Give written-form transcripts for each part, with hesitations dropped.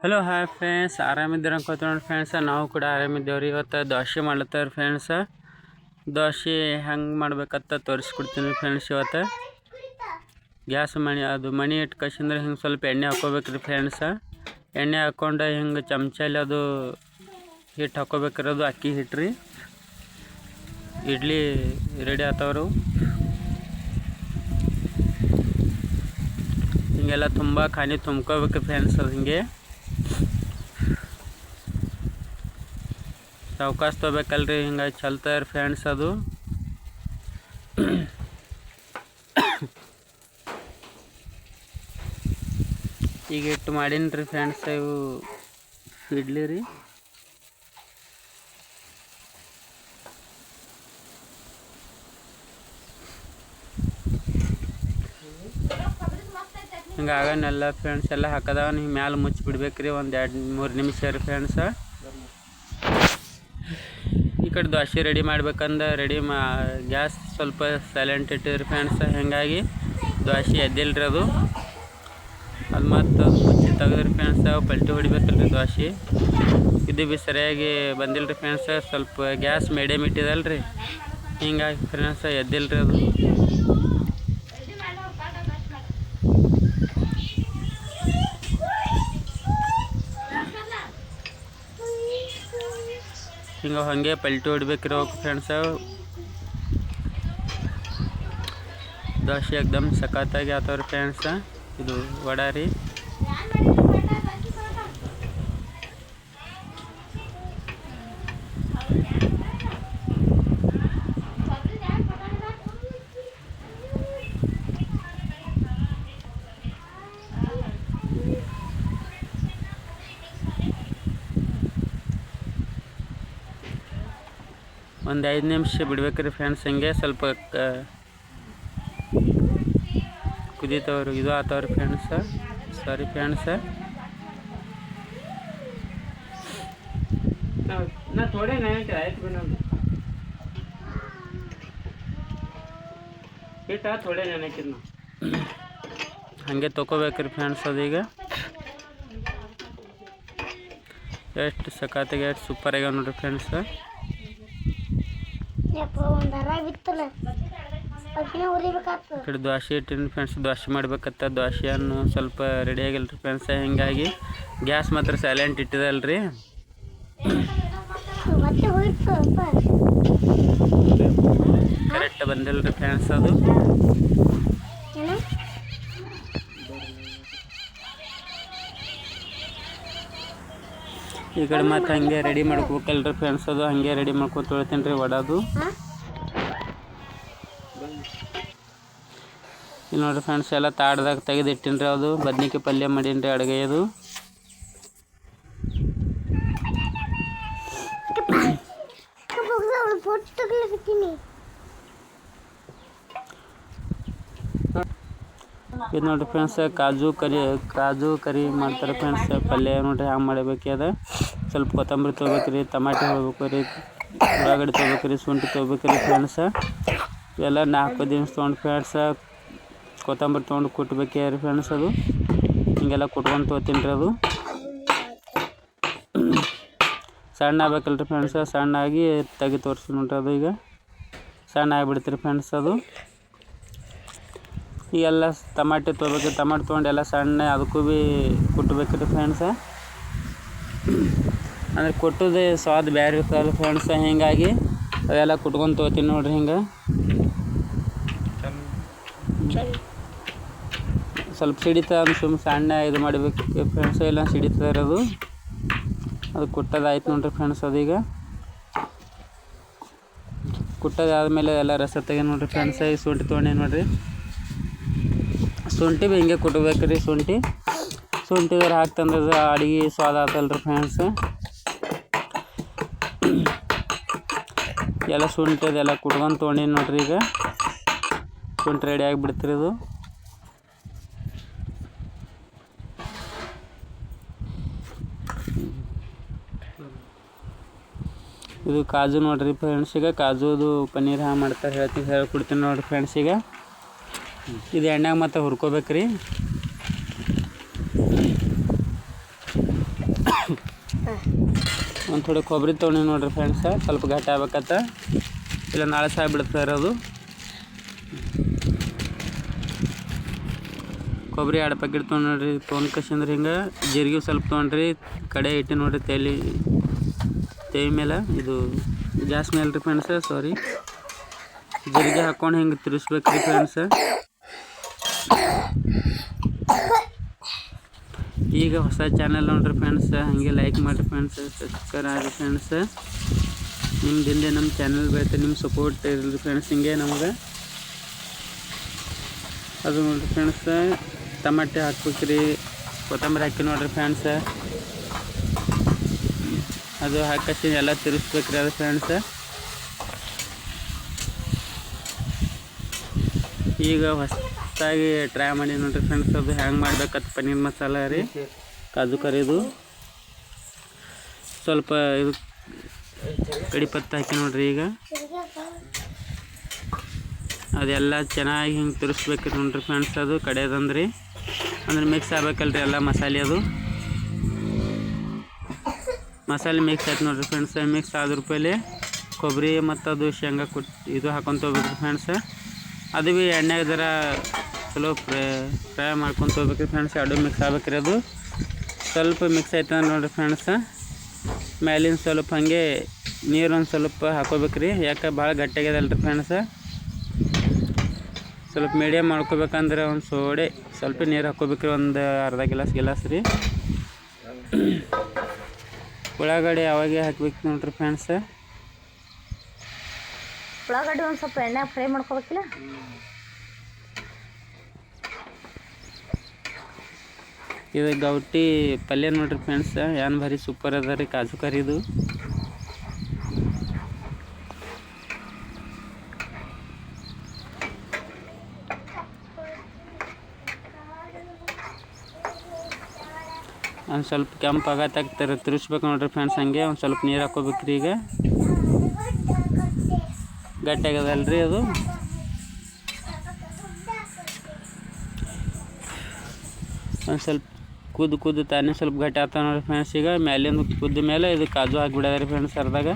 Hello hi friends, ಆರಾಮಿದ್ದೀರ ಅನ್ಕೋತ ನೋಡಿ friends. ನಾವು ಕೂಡ ಆರಾಮಿದ್ದೇವ್ರಿ. ಇವತ್ತು ದೋಸೆ ಮಾಡ್ಲತ್ತಾರೆ ಫ್ರೆಂಡ್ಸ. ದೋಸೆ ಹೆಂಗೆ ಮಾಡ್ಬೇಕಂತ ತೋರಿಸ್ಕೊಡ್ತೀನಿ ಫ್ರೆಂಡ್ಸ್. ಇವತ್ತು ಗ್ಯಾಸ್ ಮಣಿ ಇಟ್ಟು ಕಸಿಂದ್ರೆ ಹಿಂಗೆ ಸ್ವಲ್ಪ ಎಣ್ಣೆ ಹಾಕ್ಕೋಬೇಕ್ರಿ ಫ್ರೆಂಡ್ಸ. ಎಣ್ಣೆ ಹಾಕ್ಕೊಂಡು ಹಿಂಗೆ ಚಮಚಲ್ಲಿ ಅದು ಹಿಟ್ಟು ಹಾಕ್ಕೋಬೇಕಿರೋದು ಅಕ್ಕಿ ಹಿಟ್ಟು ರೀ. ಇಡ್ಲಿ ರೆಡಿ ಆತವ್ರು. ಹಿಂಗೆಲ್ಲ ತುಂಬ ಖಾನಿ ತುಂಬ್ಕೋಬೇಕು ಫ್ರೆಂಡ್ಸ್. ಅದು ಹಿಂಗೆ ಸಾವ್ಕಾಶ ತೊಗೋಬೇಕಲ್ರಿ, ಹಿಂಗೆ ಚಲ್ತಾರೆ ಫ್ರೆಂಡ್ಸ್. ಅದು ಈಗ ಇಟ್ಟು ಮಾಡೀನಿ ಫ್ರೆಂಡ್ಸ್. ಇವು ಇಡ್ಲಿ ರೀ. ಹಿಂಗೆ ಆಗನೆಲ್ಲ ಫ್ರೆಂಡ್ಸ್ ಎಲ್ಲ ಹಾಕದಾಗ ಹಿಂಗೆ ಮ್ಯಾಲೆ ಮುಚ್ಚಿ ಬಿಡ್ಬೇಕ್ರಿ ಒಂದು 2-3 ನಿಮಿಷ ರೀ ಫ್ರೆಂಡ್ಸ. ಈ ಕಡೆ ದೋಸೆ ರೆಡಿ ಮಾಡ್ಬೇಕಂದ್ರೆ ಗ್ಯಾಸ್ ಸ್ವಲ್ಪ ಸೈಲೆಂಟ್ ಇಟ್ಟಿದ್ರಿ ಫ್ರೆಂಡ್ಸ್. ಹೀಗಾಗಿ ದೋಸೆ ಎದ್ದಿಲ್ರಿ ಅದು ಮತ್ತು ಮುಚ್ಚಿ ತೆಗೆದ್ರಿ ಫ್ರೆಂಡ್ಸ್. ಪಲ್ಟಿ ಹೊಡಿಬೇಕಲ್ರಿ ದೋಸೆ. ಇದು ಭೀ ಸರಿಯಾಗಿ ಬಂದಿಲ್ರಿ ಫ್ರೆಂಡ್ಸ್. ಸ್ವಲ್ಪ ಗ್ಯಾಸ್ ಮೀಡಿಯಮ್ ಇಟ್ಟಿದಲ್ರಿ, ಹಿಂಗಾಗಿ ಫ್ರೆಂಡ್ಸ್ ಎದ್ದಿಲ್ರಿ ಅದು. ಹಿಂಗೆ ಹಾಗೆ ಪಲ್ಟಿ ಹೊಡಿಬೇಕ್ರಿ ಹೋಗಿ ಫ್ರೆಂಡ್ಸ. ದೋಸೆ ಎಕ್ದಮ್ ಸಖತ್ತಾಗಿ ಆತವ್ರಿ ಫ್ರೆಂಡ್ಸ. ಇದು ವಡ ರೀ. ಒಂದು 5 ನಿಮಿಷ ಬಿಡ್ಬೇಕ್ರಿ ಫ್ರೆಂಡ್ಸ್. ಹಿಂಗೆ ಸ್ವಲ್ಪ ಕುದೀತವ್ರು ಇದು ಆತವ್ರಿ ಫ್ರೆಂಡ್ಸ. ಸಾರಿ ಫ್ರೆಂಡ್ಸ. ನಾ ಥೋಡೆ ಆಯ್ತು ಬಿಡೋದು ಹಿಟ್ಟ ಥೋಡೆ ನೆನಕಿದ್ ನಾವು ಹಾಗೆ ತೊಗೋಬೇಕ್ರಿ ಫ್ರೆಂಡ್ಸ್. ಅದೀಗ ಎಷ್ಟು ಸಖತ್ತಾಗಿ ಎಷ್ಟು ಸೂಪರ್ ಆಗ್ಯಾವ ನೋಡ್ರಿ ಫ್ರೆಂಡ್ಸ್. ಈ ಕಡೆ ದೋಸೆ ಇಟ್ಟಿನಿ ಫ್ರೆಂಡ್ಸ್. ದೋಸೆ ಮಾಡ್ಬೇಕತ್ತ. ದೋಸೆಯನ್ನು ಸ್ವಲ್ಪ ರೆಡಿ ಆಗಿಲ್ರಿ ಫ್ರೆಂಡ್ಸ್. ಹಿಂಗಾಗಿ ಗ್ಯಾಸ್ ಮಾತ್ರ ಸೈಲೆಂಟ್ ಇಟ್ಟಿದಲ್ರಿ. ಕರೆಕ್ಟ್ ಬಂದಿಲ್ರಿ ಫ್ರೆಂಡ್ಸ್ ಅದು. ಈ ಕಡೆ ಮತ್ತೆ ಹಂಗೆ ರೆಡಿ ಮಾಡ್ಕೋಬೇಕಲ್ರಿ ಫ್ರೆಂಡ್ಸ್. ಅದು ಹಂಗೆ ರೆಡಿ ಮಾಡ್ಕೊಂಡು ತೊಳಿತೀನಿ ರೀ ವಡದು. ಇಲ್ಲಿ ನೋಡಿರಿ ಫ್ರೆಂಡ್ಸ್, ಎಲ್ಲ ತಾಡ್ದಾಗ ತೆಗೆದಿಟ್ಟಿನಿ ರೀ. ಅದು ಬದ್ನಿಕಾಯಿ ಪಲ್ಯ ಮಾಡೀನಿ ರೀ ಅಡುಗೆ. ಅದು ಇದು ನೋಡಿರಿ ಫ್ರೆಂಡ್ಸ್, ಕಾಜು ಕರಿ ಮಾಡ್ತಾರೆ ಫ್ರೆಂಡ್ಸ್. ಪಲ್ಯ ನೋಡಿರಿ ಹ್ಯಾಂಗೆ ಮಾಡಬೇಕು. ಅದು ಸ್ವಲ್ಪ ಕೊತ್ತಂಬರಿ ತೊಗೋಬೇಕ್ರಿ, ಟಮಾಟೆ ಹೋಗ್ಬೇಕು ರೀ, ಉಳ್ಳಾಗಡ್ಡಿ ತೊಗೋಬೇಕ್ರಿ, ಶುಂಠಿ ತೊಗೋಬೇಕ್ರಿ ಫ್ರೆಂಡ್ಸ್. ಇವೆಲ್ಲ 4 ದಿನ ತೊಗೊಂಡು ಫ್ರೆಂಡ್ಸ್. ಕೊತ್ತಂಬರಿ ತೊಗೊಂಡು ಕುಟ್ಬೇಕ್ರಿ ಫ್ರೆಂಡ್ಸ್. ಅದು ಹಿಂಗೆಲ್ಲ ಕುಟ್ಕೊಂಡು ತೊಗೋತೀನಿ ರೀ. ಅದು ಸಣ್ಣ ಆಗ್ಬೇಕಲ್ರಿ ಫ್ರೆಂಡ್ಸ್. ಸಣ್ಣಾಗಿ ತೆಗಿ ತೋರಿಸಿ ನೋಡ್ರಿ. ಅದು ಈಗ ಸಣ್ಣ ಆಗಿಬಿಡ್ತೀರಿ ಫ್ರೆಂಡ್ಸ್. ಅದು ಈಗೆಲ್ಲ ಟಮಾಟೆ ತೊಗೋಬೇಕು. ಟಮಾಟೆ ತೊಗೊಂಡು ಎಲ್ಲ ಸಣ್ಣ ಅದಕ್ಕೂ ಭೀ ಕುಟ್ಬೇಕ್ರಿ ಫ್ರೆಂಡ್ಸ. ಅಂದರೆ ಕೊಟ್ಟದೆ ಸ್ವಾದ ಬೇರೆ ಇರ್ತಲ್ಲ ಫ್ರೆಂಡ್ಸ. ಹೀಗಾಗಿ ಅವೆಲ್ಲ ಕುಟ್ಕೊಂಡು ತೊಗೋತೀನಿ ನೋಡ್ರಿ. ಹಿಂಗೆ ಸ್ವಲ್ಪ ಸಿಡಿತ ಸುಮ್ಮನೆ ಸಣ್ಣ ಇದು ಮಾಡಬೇಕು ಫ್ರೆಂಡ್ಸ್. ಎಲ್ಲ ಸಿಡಿತಾ ಇರೋದು. ಅದು ಕುಟ್ಟೋದಾಯ್ತು ನೋಡ್ರಿ ಫ್ರೆಂಡ್ಸ್. ಅದೀಗ ಕುಟ್ಟೋದಾದ್ಮೇಲೆ ಎಲ್ಲ ರಸ ತೆಗೆ ನೋಡ್ರಿ ಫ್ರೆಂಡ್ಸ್. ಈಗ ಶುಂಠಿ ತೊಗೊಂಡು ನೋಡ್ರಿ. ಶುಂಠಿ ಭೀ ಹಿಂಗೆ ಕುಟ್ಬೇಕ್ರಿ. ಶುಂಠಿದ್ರೆ ಹಾಕ್ತಂದ್ರೆ ಅಡುಗೆ ಸ್ವಾದ ಆತಲ್ರಿ ಫ್ರೆಂಡ್ಸ್. ಎಲ್ಲ ಶುಂಠಿ ಅದೆಲ್ಲ ಕುಟ್ಕೊಂಡು ತೊಗೊಂಡಿನಿ ನೋಡ್ರಿ. ಈಗ ಶುಂಠಿ ರೆಡಿ ಆಗಿಬಿಡ್ತೀರಿ. ಇದು ಕಾಜು ನೋಡ್ರಿ ಫ್ರೆಂಡ್ಸ್. ಈಗ ಕಾಜುದು ಪನ್ನೀರ್ ಹ್ಯಾಂಗೆ ಮಾಡ್ತಾರೆ ಹೇಳ್ಕೊಡ್ತೀನಿ ನೋಡ್ರಿ ಫ್ರೆಂಡ್ಸ್. ಈಗ ಇದು ಎಣ್ಣೆಗೆ ಮತ್ತೆ ಹುರ್ಕೋಬೇಕ್ರಿ. ಒಂದು ಥೋಡೆ ಕೊಬ್ಬರಿ ತೊಗೊಂಡು ನೋಡಿರಿ ಫ್ರೆಂಡ್ಸ, ಸ್ವಲ್ಪ ಗಟ್ಟಿ ಆಗ್ಬೇಕತ್ತ, ಇಲ್ಲ ನಾಳೆ ಸಹ ಬಿಡ್ತಾರೆ ಅದು. ಕೊಬ್ಬರಿ 2 ಪ್ಯಾಕೆಟ್ ತೊಗೊಂಡು ನೋಡಿರಿ, ತೊಗೊಂಡು ಕಸಿಂದ್ರೆ ಹಿಂಗೆ ಜೀರಿಗೆ ಸ್ವಲ್ಪ ತೊಗೊಂಡ್ರಿ, ಕಡೆ ಇಟ್ಟು ನೋಡಿರಿ ತೇವಿ ಮೇಲೆ, ಇದು ಗ್ಯಾಸ್ ಮೇಲೆ ರೀ ಫ್ರೆಂಡ್ಸ, ಸಾರಿ, ಜೀರಿಗೆ ಹಾಕ್ಕೊಂಡು ಹಿಂಗೆ ತಿರ್ಸ್ಬೇಕು ರೀ ಫ್ರೆಂಡ್ಸ. ಈಗ ಹೊಸ ಚಾನಲ್ ನೋಡ್ರಿ ಫ್ರೆಂಡ್ಸ, ಹಾಗೆ ಲೈಕ್ ಮಾಡಿರಿ ಫ್ರೆಂಡ್ಸ, ಸಬ್ಸ್ಕ್ರೈಬ್ ಆಗಿರಿ ಫ್ರೆಂಡ್ಸ. ನಿಮ್ದಿಂದ ನಮ್ಮ ಚಾನಲ್ ಬೆಳಿತೆ, ನಿಮ್ಮ ಸಪೋರ್ಟ್ ಇರಲಿ ಫ್ರೆಂಡ್ಸ್ ಹಿಂಗೆ ನಮಗೆ. ಅದು ನೋಡಿರಿ ಫ್ರೆಂಡ್ಸ, ಟಮಾಟೆ ಹಾಕ್ಬೇಕ್ರಿ, ಕೊತ್ತಂಬರಿ ಹಾಕಿ ನೋಡಿರಿ ಫ್ರೆಂಡ್ಸ, ಅದು ಹಾಕಿ ಎಲ್ಲ ತಿರ್ಸ್ಬೇಕ್ರಿ ಅದು ಫ್ರೆಂಡ್ಸ. ಈಗ ಹೊಸದಾಗಿ ಟ್ರೈ ಮಾಡಿ ನೋಡಿರಿ ಫ್ರೆಂಡ್ಸ್, ಅದು ಹ್ಯಾಂಗೆ ಮಾಡ್ಬೇಕಂತ ಪನ್ನೀರ್ ಮಸಾಲ ರೀ, ಕಾಜು ಕರಿದು ಸ್ವಲ್ಪ ಇದು ಕಡಿಪತ್ತ ಹಾಕಿ ನೋಡಿರಿ. ಈಗ ಅದೆಲ್ಲ ಚೆನ್ನಾಗಿ ಹಿಂಗೆ ತಿರ್ಸ್ಬೇಕು ನೋಡಿರಿ ಫ್ರೆಂಡ್ಸ್, ಅದು ಕಡೆಯದಂದ್ರಿ ಅಂದ್ರೆ ಮಿಕ್ಸ್ ಆಗ್ಬೇಕಲ್ರಿ ಎಲ್ಲ ಮಸಾಲೆ, ಅದು ಮಸಾಲೆ ಮಿಕ್ಸ್ ಆಯ್ತು ನೋಡಿರಿ ಫ್ರೆಂಡ್ಸ್. ಮಿಕ್ಸ್ ಆದ ರೂಪಾಯಲ್ಲಿ ಕೊಬ್ಬರಿ ಮತ್ತು ಅದು ಶೇಂಗಾ ಇದು ಹಾಕ್ಕೊಂತ ಹೋಗ್ಬೇಕ್ರಿ ಫ್ರೆಂಡ್ಸ್. ಅದು ಭೀ ಎಣ್ಣೆಗೆ ಜರ ಚಲೋ ಫ್ರೈ ಮಾಡ್ಕೊತ ಹೋಗ್ಬೇಕ್ರಿ ಫ್ರೆಂಡ್ಸ್, ಎರಡು ಮಿಕ್ಸ್ ಆಗ್ಬೇಕ್ರಿ. ಅದು ಸ್ವಲ್ಪ ಮಿಕ್ಸ್ ಆಯ್ತು ನೋಡಿರಿ ಫ್ರೆಂಡ್ಸ್, ಮ್ಯಾಲಿನ ಸ್ವಲ್ಪ ಹಾಗೆ ನೀರೊಂದು ಸ್ವಲ್ಪ ಹಾಕೋಬೇಕ್ರಿ, ಯಾಕೆ ಭಾಳ ಗಟ್ಟಿಯಾಗ್ಯದಲ್ರಿ ಫ್ರೆಂಡ್ಸ. ಸ್ವಲ್ಪ ಮೀಡಿಯಮ್ ಮಾಡ್ಕೋಬೇಕಂದ್ರೆ ಒಂದು ಸ್ವಲ್ಪ ನೀರು ಹಾಕೋಬೇಕ್ರಿ, ಒಂದು ಅರ್ಧ ಗಿಲಾಸ್ ರೀ. ಉಳ್ಳಾಗಡ್ಡಿ ಅವಾಗೆ ಹಾಕ್ಬೇಕು ನೋಡ್ರಿ ಫ್ರೆಂಡ್ಸ. ಉಳ್ಳಾಗಡ್ಡಿ ಒಂದು ಸ್ವಲ್ಪ ಎಣ್ಣೆ ಫ್ರೈ ಮಾಡ್ಕೋಬೇಕಿಲ್ಲ. ಇದು ಗೌಟಿ ಪಲ್ಯ ನೋಡ್ರಿ ಫ್ರೆಂಡ್ಸ್, ಏನ್ ಭಾರಿ ಸೂಪರ್ ಅದ ರೀ ಕಾಜು ಕರಿದು. ಒಂದು ಸ್ವಲ್ಪ ಕೆಂಪು ಆಗತ್ತಾಗ್ತಾರೆ ತಿರ್ಸ್ಬೇಕು ನೋಡ್ರಿ ಫ್ರೆಂಡ್ಸ್, ಹಂಗೆ ಒಂದು ಸ್ವಲ್ಪ ನೀರು ಹಾಕೋಬೇಕ್ರಿ. ಈಗ ಗಟ್ಟಿಯಾಗದಲ್ರಿ ಅದು, ಒಂದು ಸ್ವಲ್ಪ ಕುದ್ದು ತಾನೇ ಸ್ವಲ್ಪ ಗಟ್ಟಿ ಆಗ್ತಾವೆ ನೋಡಿರಿ ಫ್ರೆಂಡ್ಸ್. ಈಗ ಮ್ಯಾಲಿಂದ ಕುದ್ದ ಮೇಲೆ ಇದು ಕಾಜು ಹಾಕಿಬಿಡೋದ್ರಿ ಫ್ರೆಂಡ್ಸ್, ಅರ್ಧಾಗ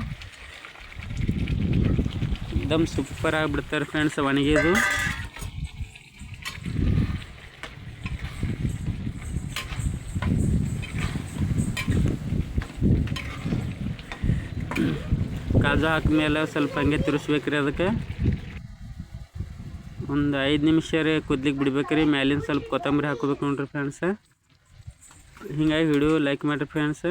एकदम ಸೂಪರ್ ಆಗಿಬಿಡ್ತಾರೆ ಫ್ರೆಂಡ್ಸ್ ಒಣಗಿದು. ಕಾಜು ಹಾಕಿದ್ಮೇಲೆ ಸ್ವಲ್ಪ ಹಂಗೆ ತಿರ್ಸ್ಬೇಕ್ರಿ, ಅದಕ್ಕೆ ಒಂದು 5 ನಿಮಿಷ ರೀ ಕುದ್ಲಿಕ್ಕೆ ಬಿಡ್ಬೇಕ್ರಿ. ಮ್ಯಾಲಿನ ಸ್ವಲ್ಪ ಕೊತ್ತಂಬರಿ ಹಾಕೋಬೇಕು ನೋಡ್ರಿ ಫ್ರೆಂಡ್ಸ್. ಹಿಂಗಾಗಿ ವಿಡಿಯೋ ಲೈಕ್ ಮಾಡಿರಿ ಫ್ರೆಂಡ್ಸ್.